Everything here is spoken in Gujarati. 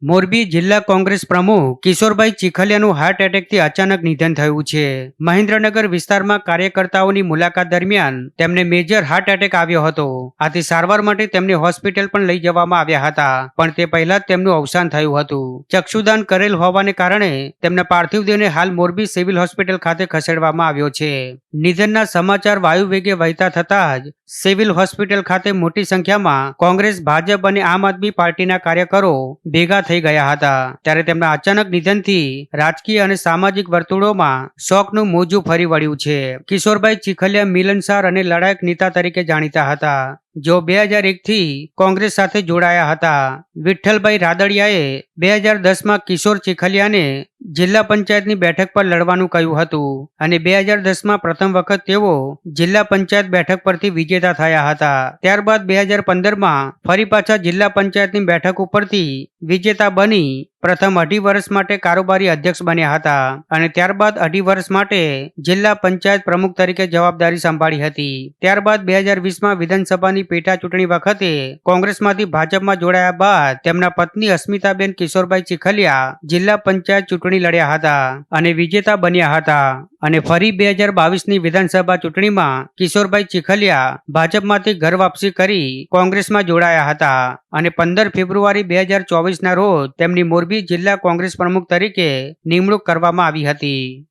મોરબી જિલ્લા કોંગ્રેસ પ્રમુખ કિશોરભાઈ ચીખલિયાનું હાર્ટ એટેકથી અચાનક નિધન થયું છે। મહેન્દ્રનગર વિસ્તારમાં કાર્યકર્તાઓની મુલાકાત દરમિયાન તેમને મેજર હાર્ટ એટેક આવ્યો હતો। આથી સારવાર માટે તેમને હોસ્પિટલ પણ લઈ જવામાં આવ્યા હતા, પણ તે પહેલા જ તેમનું અવસાન થયું હતું। ચક્ષુદાન કરેલ હોવાને કારણે તેમના પાર્થિવ દેહને હાલ મોરબી સિવિલ હોસ્પિટલ ખાતે ખસેડવામાં આવ્યો છે। નિધનના સમાચાર વાયુ વેગે વહેતા થતાં જ સિવિલ હોસ્પિટલ ખાતે મોટી સંખ્યામાં કોંગ્રેસ, ભાજપ અને આમ આદમી પાર્ટીના કાર્યકરો ભેગા થઈ ગયા હતા। ત્યારે તેમના અચાનક નિધનથી રાજકીય અને સામાજિક વર્તુળોમાં શોકનું મોજું ફરી વળ્યું છે। કિશોરભાઈ ચીખલિયા મિલનસાર અને લડાયક નેતા તરીકે જાણીતા હતા, જેઓ 2001 થી કોંગ્રેસ સાથે જોડાયા હતા। વિઠ્ઠલભાઈ રાદડિયાએ 2010માં કિશોર ચીખલિયાને જિલ્લા પંચાયતની બેઠક પર લડવાનું કહ્યું હતું અને 2010માં પ્રથમ વખત તેઓ જિલ્લા પંચાયત બેઠક પરથી વિજેતા થયા હતા। ત્યારબાદ 2015માં ફરી પાછા જિલ્લા પંચાયતની બેઠક ઉપરથી વિજેતા બની પ્રથમ 2.5 વર્ષ માટે કારોબારી અધ્યક્ષ બન્યા હતા અને ત્યારબાદ 2.5 વર્ષ માટે જિલ્લા પંચાયત પ્રમુખ તરીકે જવાબદારી સંભાળી હતી। ત્યારબાદ 2020માં વિધાનસભાની પેટા ચૂંટણી વખતે કોંગ્રેસમાંથી ભાજપમાં જોડાયા બાદ તેમના પત્ની અસ્મિતાબેન કિશોરભાઈ ચીખલિયા જિલ્લા પંચાયત ચૂંટણી લડ્યા હતા અને વિજેતા બન્યા હતા અને ફરી 2022ની વિધાનસભા ચૂંટણીમાં કિશોરભાઈ ચીખલિયા ભાજપમાંથી ઘર વાપસી કરી કોંગ્રેસમાં જોડાયા હતા અને 15 ફેબ્રુઆરી 2024ના રોજ તેમની મોરબી જિલ્લા કોંગ્રેસ પ્રમુખ તરીકે નિમણૂક કરવામાં આવી હતી।